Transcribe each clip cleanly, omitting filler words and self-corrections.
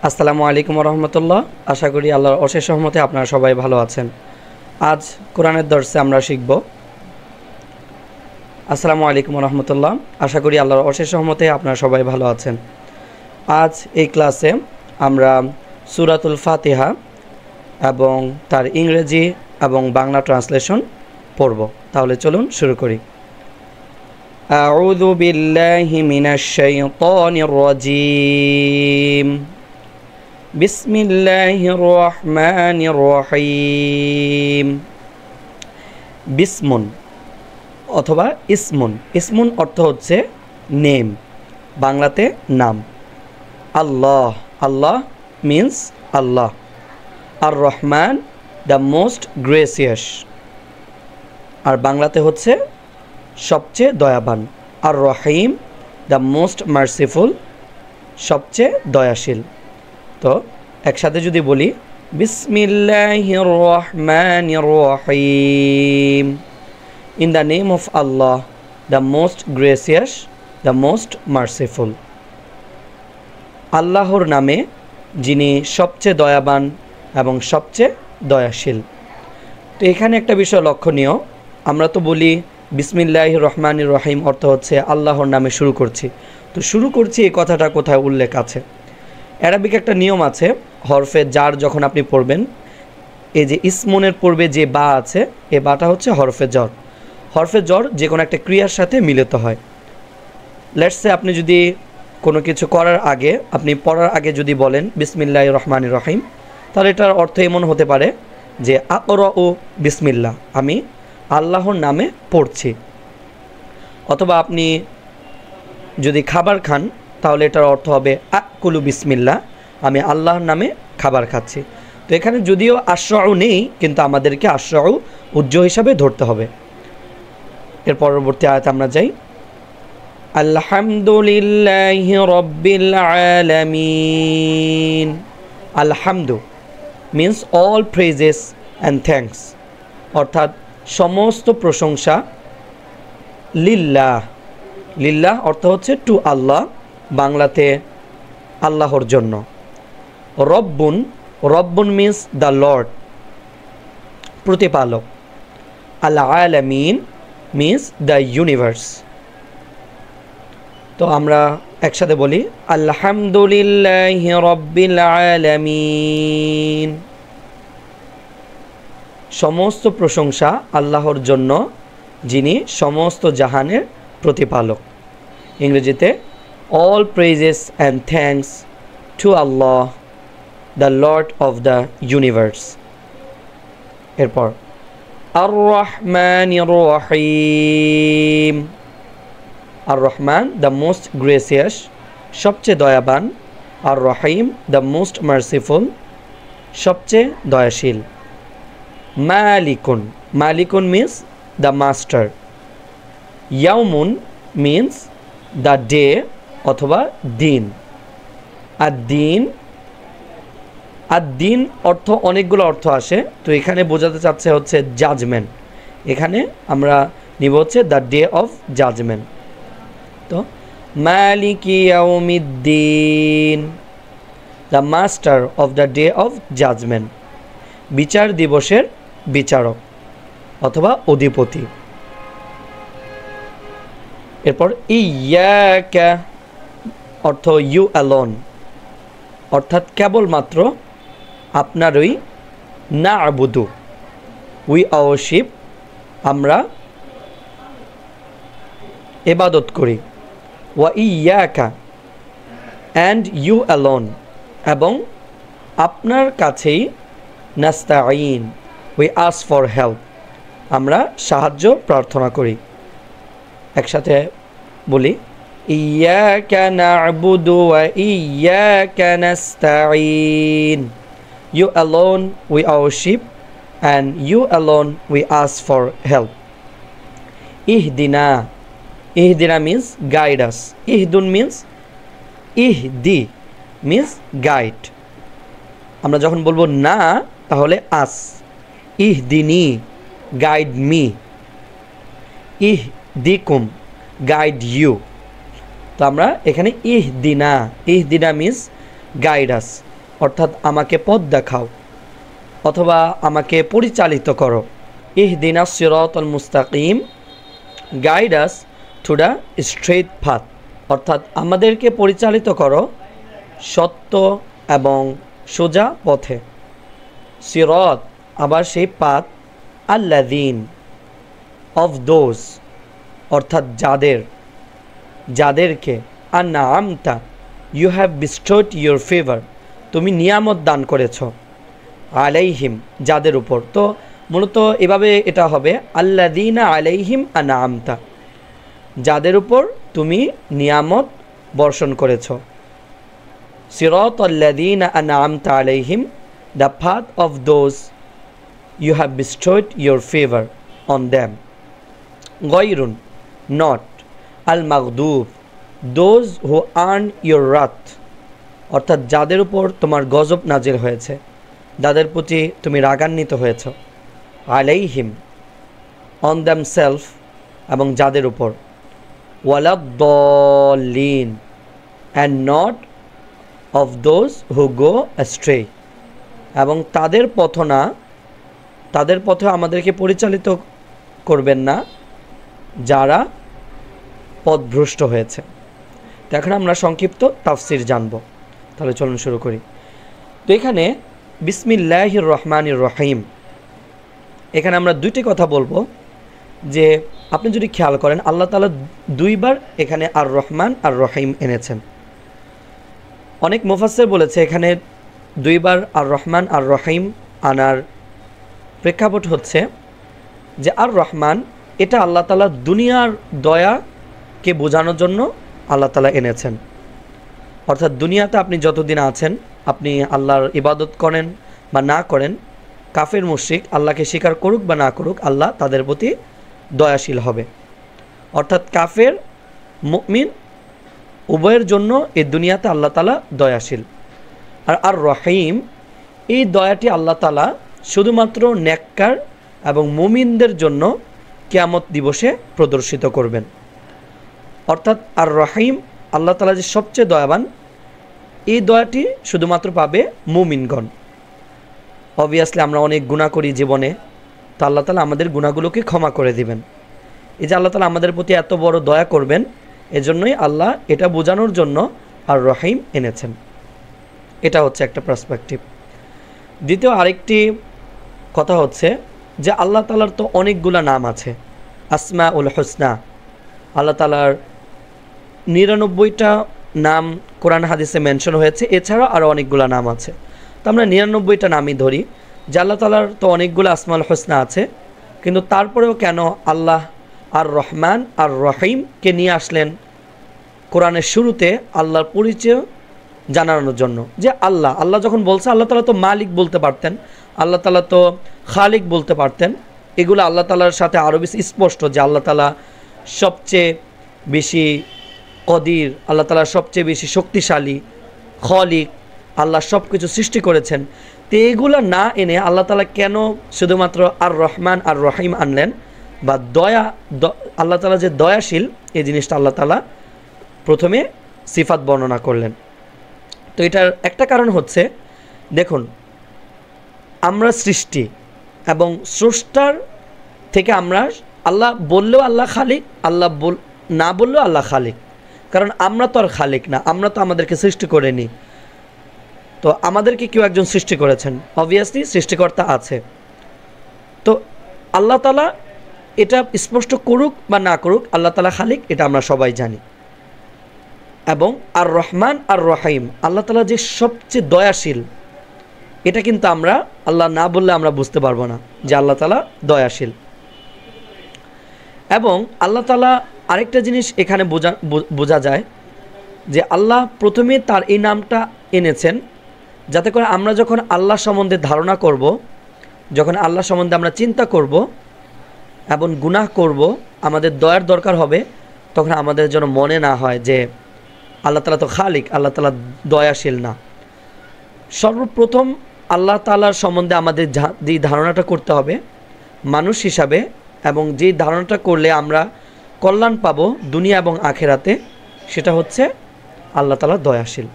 আসসালামু আলাইকুম রহমতুল্লাহ। আশা করি আল্লাহর অশেষ রহমতে আপনারা সবাই ভালো আছেন। আজ কোরআনের দর্সে আমরা শিখব। আসসালামু আলাইকুম রহমতুল্লাহ। আশা করি আল্লাহর অশেষ রহমতে আপনারা সবাই ভালো আছেন। আজ এই ক্লাসে আমরা সূরাতুল ফাতিহা এবং তার ইংরেজি এবং বাংলা ট্রান্সলেশন পড়ব। তাহলে চলুন শুরু করি। আউযু বিল্লাহি মিনাশ শাইতানির রাজীম। বিসমিল্লাহির রহমানির রহিম। বিসমুন অথবা ইসমুন। ইসমুন অর্থ হচ্ছে নেম, বাংলাতে নাম। Allah, Allah means Allah. আর রহমান দ্য মোস্ট গ্রেসিয়াস, আর বাংলাতে হচ্ছে সবচেয়ে দয়াবান। আর রহিম দ্য মোস্ট মার্সিফুল, সবচেয়ে দয়াশীল। তো একসাথে যদি বলি, বিসমিল্লাহির রহমানির রহিম, in the name of Allah, the most gracious, the most merciful. আল্লাহর নামে, যিনি সবচেয়ে দয়াবান এবং সবচেয়ে দয়াশীল। তো এখানে একটা বিষয় লক্ষণীয়, আমরা তো বলি বিসমিল্লাহির রহমানির রহিম অর্থ হচ্ছে আল্লাহর নামে শুরু করছি। তো শুরু করছি এই কথাটা কোথায় উল্লেখ আছে? অ্যারাবিক একটা নিয়ম আছে, হরফে জার যখন আপনি পড়বেন, এই যে ইসমনের পূর্বে যে বা আছে, এ বাটা হচ্ছে হরফে জর। হরফে জর যে কোনো একটা ক্রিয়ার সাথে মিলিত হয়। লেটস সে আপনি যদি কোনো কিছু করার আগে, আপনি পড়ার আগে যদি বলেন বিসমিল্লাহির রহমানির রহিম, তাহলে এটার অর্থ এমন হতে পারে যে আকরাউ বিসমিল্লাহ, আমি আল্লাহর নামে পড়ছি। অথবা আপনি যদি খাবার খান, তাহলে এটার অর্থ হবে আকুলু বিসমিল্লাহ, আমি আল্লাহর নামে খাবার খাচ্ছি। তো এখানে যদিও আশরাউ নেই, কিন্তু আমাদেরকে আশরাউ উজ্জ হিসাবে ধরতে হবে। এর পরবর্তী আয়াতে আমরা যাই। আলহামদুলিল্লাহি রাব্বিল আলামিন। আলহামদু means all praises and thanks, অর্থাৎ সমস্ত প্রশংসা। লিল্লাহ, লিল্লাহ অর্থ হচ্ছে টু আল্লাহ, বাংলাতে আল্লাহর জন্য। রব্বুন, রব্বুন মিন্স দ্য লর্ড, প্রতিপালক। আল আলামিন মিন্স দ্য ইউনিভার্স। তো আমরা একসাথে বলি আলহামদুলিল্লাহি রাব্বিল আলামিন। সমস্ত প্রশংসা আল্লাহর জন্য, যিনি সমস্ত জাহানের প্রতিপালক। ইংরেজিতে all praises and thanks to Allah, the Lord of the universe. এরপর আর রহমানির রহিম। আর রহমান দ্য মোস্ট গ্রেসিয়াস, সবচেয়ে দয়াবান। আর রহিম দ্য মোস্ট মার্সিফুল, সবচেয়ে দয়াশীল। মালিকুন, মালিকুন মিন্স দ্য মাস্টার। ইয়াউমুন মিন্স দ্য ডে অথবা দিন। আদ-দিন, আদ-দিন অর্থ অনেকগুলো অর্থ আসে, তো এখানে বোঝাতে চাচ্ছে হচ্ছে জাজমেন্ট। এখানে আমরা নিব হচ্ছে দ্য ডে অফ জাজমেন্ট। তো মালিকি ইয়াউমিদ্দিন, the master of the day of judgment, বিচার দিবসের বিচারক অথবা অধিপতি। এরপর ইয়াকা অর্থ ইউ অ্যালোন, অর্থাৎ কেবলমাত্র আপনারই। না আবুদু, উই ওয়ারশিপ, আমরা ইবাদত করি। ওয়া ইয়াকা অ্যান্ড ইউ অ্যালোন, এবং আপনার কাছেই নাস্তাঈন, উই আস্ক ফর হেল্প, আমরা সাহায্য প্রার্থনা করি। একসাথে বলি ইয়াকা না'বুদু ওয়া ইয়াকা নাস্তাঈন। You alone we worship and you alone we ask for help. ইহদিনা, ইহদিনা মিন্স গাইড আস। ইহদুন মিন্স ইহদি মিন্স গাইড। আমরা যখন বলবো না, তাহলে আস। ইহদিনি, গাইড মি। ইহদিকুম, গাইড ইউ। তো আমরা এখানে ইহদিনা, ইহদিনা মিন্স গাইডাস অর্থাৎ আমাকে পথ দেখাও অথবা আমাকে পরিচালিত করো। ইহদিনাস সিরাতাল মুস্তাকিম, গাইডাস টু দ্য স্ট্রেট পাথ, অর্থাৎ আমাদেরকে পরিচালিত করো সত্য এবং সোজা পথে। সিরাত আবার সেই পাথ, আল্লাযীন অফ দোজ অর্থাৎ যাদেরকে আনআমতা you have bestowed your favour, তুমি নিয়ামত দান করেছ, আলাইহিম যাদের উপর। তো মূলত এভাবে এটা হবে আল্লাযীনা আলাইহিম আনআমতা, যাদের উপর তুমি নিয়ামত বর্ষণ করেছ। সিরাতাল্লাযীনা আনআমতা আলাইহিম, the path of those you have bestowed your favour on them. গয়রুন নট, আল মাগদুব those who earn your wrath, অর্থাৎ যাদের উপর তোমার গজব নাজিল হয়েছে, যাদের প্রতি তুমি রাগান্বিত হয়েছ। আলাইহিম অন দ্যাম সেলফ, এবং যাদের উপর। ওয়ালাদ-দাল্লিন and not of those who go astray, এবং তাদের পথ না, তাদের পথে আমাদেরকে পরিচালিত করবেন না যারা পথভ্রষ্ট হয়েছে। তো এখন আমরা সংক্ষিপ্ত তাফসির জানব, তাহলে চলুন শুরু করি। তো এখানে বিসমিল্লাহির রহমানির রহিম, এখানে আমরা দুইটি কথা বলবো। যে আপনি যদি খেয়াল করেন আল্লাহ তাআলা দুইবার এখানে আর রহমান আর রহিম এনেছেন। অনেক মুফাসসির বলেছে এখানে দুইবার আর রহমান আর রহিম আনার প্রেক্ষাপট হচ্ছে যে আর রহমান এটা আল্লাহ তাআলা দুনিয়ার দয়াকে বোঝানোর জন্য আল্লাহ তাআলা এনেছেন। অর্থাৎ দুনিয়াতে আপনি যতদিন আছেন, আপনি আল্লাহর ইবাদত করেন বা না করেন, কাফের মুশরিক আল্লাহকে স্বীকার করুক বা না করুক, আল্লাহ তাদের প্রতি দয়াশীল হবে। অর্থাৎ কাফের মুমিন উভয়ের জন্য এই দুনিয়াতে আল্লাহ তাআলা দয়াশীল। আর রহিম, এই দয়াটি আল্লাহ তাআলা শুধুমাত্র নেককার এবং মুমিনদের জন্য কিয়ামত দিবসে প্রদর্শিত করবেন। অর্থাৎ আর রহিম, আল্লাহ তাআলা যে সবচেয়ে দয়াবান, এই দয়াটি শুধুমাত্র পাবে মুমিনগণ। অবভিয়াসলি আমরা অনেক গুনাহ করি জীবনে, তো আল্লাহ তাআলা আমাদের গুনাহগুলোকে ক্ষমা করে দিবেন। এই যে আল্লাহ তাআলা আমাদের প্রতি এত বড় দয়া করবেন, এজন্যই আল্লাহ এটা বোঝানোর জন্য আর রহিম এনেছেন। এটা হচ্ছে একটা পার্সপেক্টিভ। দ্বিতীয় আরেকটি কথা হচ্ছে যে আল্লাহ তাআলার তো অনেকগুলো নাম আছে, আসমাউল হুসনা। আল্লাহ তাআলার 99টা নাম কোরআন হাদিসে মেনশন হয়েছে, এছাড়াও আরও অনেকগুলো নাম আছে। তো আমরা 99টা নামই ধরি যে আল্লাহ তাআলার তো অনেকগুলো আসমাউল হুসনা আছে, কিন্তু তারপরেও কেন আল্লাহ আর রহমান আর রহিমকে নিয়ে আসলেন কোরআনের শুরুতে আল্লাহর পরিচয় জানানোর জন্য। যে আল্লাহ যখন বলছে, আল্লাহ তাআলা তো মালিক বলতে পারতেন, আল্লাহ তাআলা তো খালিক বলতে পারতেন। এগুলো আল্লাহ তাআলার সাথে আরও বেশি স্পষ্ট যে আল্লাহ তাআলা সবচেয়ে বেশি কদির, আল্লাহ তাআলা সবচেয়ে বেশি শক্তিশালী, খালিক, আল্লাহ সব কিছু সৃষ্টি করেছেন। তো এগুলো না এনে আল্লাহ তাআলা কেন শুধুমাত্র আর রহমান আর রহিম আনলেন, বা আল্লাহ তাআলা যে দয়াশীল এই জিনিসটা আল্লাহ তাআলা প্রথমে সিফাত বর্ণনা করলেন। তো এটার একটা কারণ হচ্ছে, দেখুন আমরা সৃষ্টি এবং স্রষ্টার থেকে আমরা, আল্লাহ বললেও আল্লাহ খালিক, আল্লাহ না বললেও আল্লাহ খালিক। কারণ আমরা তো আর খালিক না, আমরা তো আমাদেরকে সৃষ্টি করে নিই। তো আমাদেরকে কেউ একজন সৃষ্টি করেছেন, অবভিয়াসলি সৃষ্টিকর্তা আছে। তো আল্লাহ তাআলা এটা স্পষ্ট করুক বা না করুক, আল্লাহ তাআলা খালিক, এটা আমরা সবাই জানি। এবং আর রহমান আর রহিম, আল্লাহ তাআলা যে সবচেয়ে দয়াশীল, এটা কিন্তু আমরা আল্লাহ না বললে আমরা বুঝতে পারবো না যে আল্লাহ তাআলা দয়াশীল। এবং আল্লাহ তাআলা আরেকটা জিনিস এখানে বোঝা যায় যে আল্লাহ প্রথমে তার এই নামটা এনেছেন যাতে করে আমরা যখন আল্লাহ সম্বন্ধে ধারণা করব, যখন আল্লাহ সম্বন্ধে আমরা চিন্তা করব এবং গুনাহ করব, আমাদের দয়ার দরকার হবে, তখন আমাদের যেন মনে না হয় যে আল্লাহ তাআলা তো খালিক, আল্লাহ তাআলা দয়াশীল না। সর্বপ্রথম আল্লাহ তাআলার সম্বন্ধে আমাদের যেই ধারণাটা করতে হবে মানুষ হিসাবে, এবং যেই ধারণাটা করলে আমরা কল্যাণ পাবো দুনিয়া এবং আখেরাতে, সেটা হচ্ছে আল্লাহ তাআলা দয়াশীল।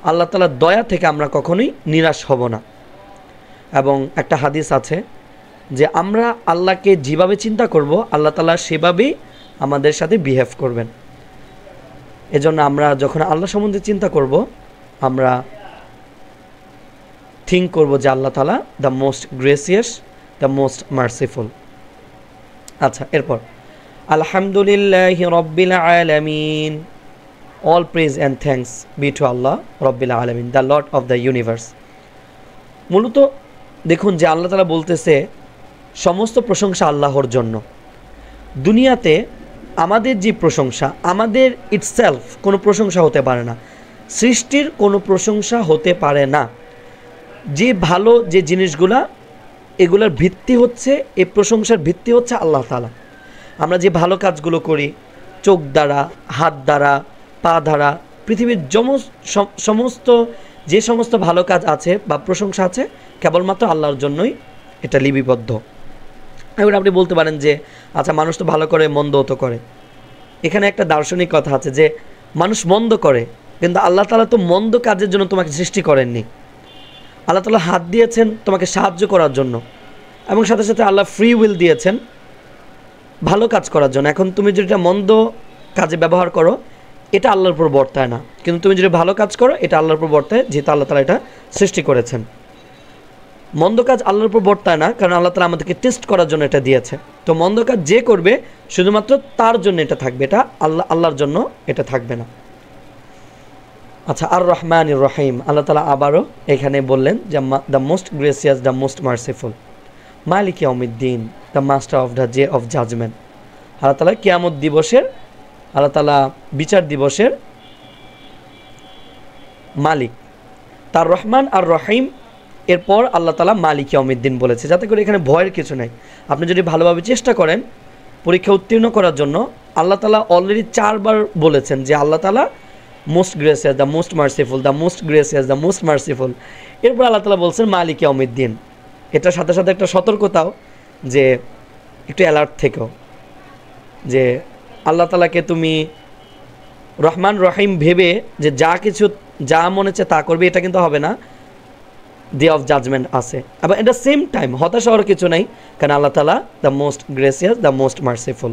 আল্লাহ তাআলার দয়া থেকে আমরা কখনোই নিরাশ হব না। এবং একটা হাদিস আছে যে আমরা আল্লাহকে যেভাবে চিন্তা করব আল্লাহ তাআলা সেভাবেই আমাদের সাথে বিহেভ করবেন। এজন্য আমরা যখন আল্লাহ সম্বন্ধে চিন্তা করব আমরা থিঙ্ক করব যে আল্লাহ তাআলা the most gracious, the most merciful. আচ্ছা, এরপর আলহামদুলিল্লাহি রাব্বিল আলামিন, all praise and thanks be to Allah রাব্বিল আলামিন, the lord of the universe. মূলত দেখুন যে আল্লাহ তাআলা বলতেছে সমস্ত প্রশংসা আল্লাহর জন্য। দুনিয়াতে আমাদের যে প্রশংসা, আমাদের ইটসেলফ কোনো প্রশংসা হতে পারে না, সৃষ্টির কোনো প্রশংসা হতে পারে না। যে ভালো যে জিনিসগুলা, এগুলোর ভিত্তি হচ্ছে, এই প্রশংসার ভিত্তি হচ্ছে আল্লাহ তাআলা। আমরা যে ভালো কাজগুলো করি চোখ দ্বারা, হাত দ্বারা, পা দ্বারা, পৃথিবীর সমস্ত যে সমস্ত ভালো কাজ আছে বা প্রশংসা আছে কেবলমাত্র আল্লাহর জন্যই এটা লিপিবদ্ধ। এবার আপনি বলতে পারেন যে আচ্ছা, মানুষ তো ভালো করে মন্দও তো করে। এখানে একটা দার্শনিক কথা আছে যে মানুষ মন্দ করে, কিন্তু আল্লাহ তাআলা তো মন্দ কাজের জন্য তোমাকে সৃষ্টি করেননি। আল্লাহ তাআলা হাত দিয়েছেন তোমাকে সাহায্য করার জন্য, এবং সাথে সাথে আল্লাহ ফ্রি উইল দিয়েছেন ভালো কাজ করার জন্য। এখন তুমি যেটা মন্দ কাজে ব্যবহার করো এটা আল্লাহর উপর বর্তায় না, কিন্তু তুমি যদি ভালো কাজ করো এটা আল্লাহর উপর বর্তায়, যেহেতু আল্লাহ তাআলা এটা সৃষ্টি করেছেন। মন্দ কাজ আল্লাহর উপর বর্তায় না, কারণ আল্লাহ তাআলা আমাদেরকে টেস্ট করার জন্য এটা দিয়েছে। তো মন্দ কাজ যে করবে শুধুমাত্র তার জন্য এটা থাকবে, এটা আল্লাহর জন্য এটা থাকবে না। আচ্ছা, আর রহমানির রহিম, আল্লাহ তাআলা আবারও এখানে বললেন যে the most gracious, the most merciful, মালিক ইয়াউমিদ্দিন, the master of the day of judgment. Allah তাআলা কিয়ামত দিবসের, আল্লাহ তাআলা বিচার দিবসের মালিক। তার রহমান আর রহিম এরপর আল্লাহ তাআলা মালিক ইয়াউমিদ্দিন বলেছে, যাতে করে এখানে ভয়ের কিছু নাই। আপনি যদি ভালোভাবে চেষ্টা করেন পরীক্ষা উত্তীর্ণ করার জন্য, আল্লাহ তাআলা অলরেডি 4 বার বলেছেন যে আল্লাহ তাআলা most gracious, the most merciful, the most gracious, the most merciful. এরপর আল্লাহ তাআলা বলছেন মালিক ইয়াউমিদ্দিন। এটার সাথে সাথে একটা সতর্কতাও যে একটু অ্যালার্ট থেকেও, যে আল্লাহ তাআলাকে তুমি রহমান রহিম ভেবে যে যা মনে হচ্ছে তা করবে, এটা কিন্তু হবে না। ডে অফ জাজমেন্ট আছে, এবং এট দ্য সেম টাইম হতাশ হওয়ার কিছু নেই, কারণ আল্লাহ তাআলা the most gracious, the most merciful.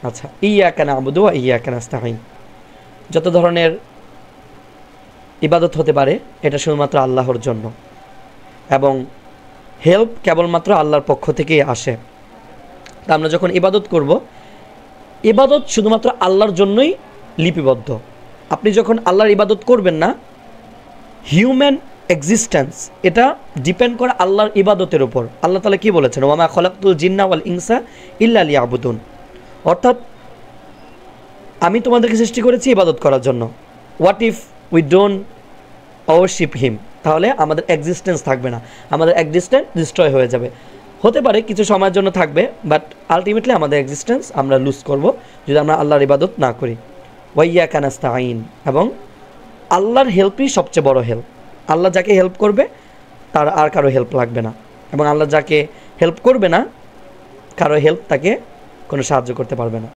আচ্ছা, ইয়াকা না'বুদু ওয়া ইয়াকা নাস্তাঈন, যত ধরনের ইবাদত হতে পারে এটা শুধুমাত্র আল্লাহর জন্য, এবং হেল্প কেবলমাত্র আল্লাহর পক্ষ থেকেই আসে। তা আমরা যখন ইবাদত করব, ইবাদত শুধুমাত্র আল্লাহর জন্যই লিপিবদ্ধ। আপনি যখন আল্লাহর ইবাদত করবেন না, হিউম্যান এক্সিস্টেন্স এটা ডিপেন্ড করে আল্লাহর ইবাদতের উপর। আল্লাহ তাআলা কি বলেছেন, ওয়া মা খালাকতুল জিন্না ওয়াল ইনসা ইল্লা লিয়াবুদুন, অর্থাৎ আমি তোমাদেরকে সৃষ্টি করেছি ইবাদত করার জন্য। What if we don't worship him, তাহলে আমাদের এক্সিস্টেন্স থাকবে না, আমাদের এক্সিস্টেন্স ডিস্ট্রয় হয়ে যাবে। হতে পারে কিছু সময়ের জন্য থাকবে, বাট আলটিমেটলি আমাদের এক্সিস্টেন্স আমরা লুজ করব যদি আমরা আল্লাহর ইবাদত না করি। ওয়া ইয়াকা নাস্তাঈন, এবং আল্লাহর হেল্পই সবচেয়ে বড় হেল্প। আল্লাহ যাকে হেল্প করবে তার আর কারো হেল্প লাগবে না, এবং আল্লাহ যাকে হেল্প করবে না, কারো হেল্প তাকে কোনো সাহায্য করতে পারবে না।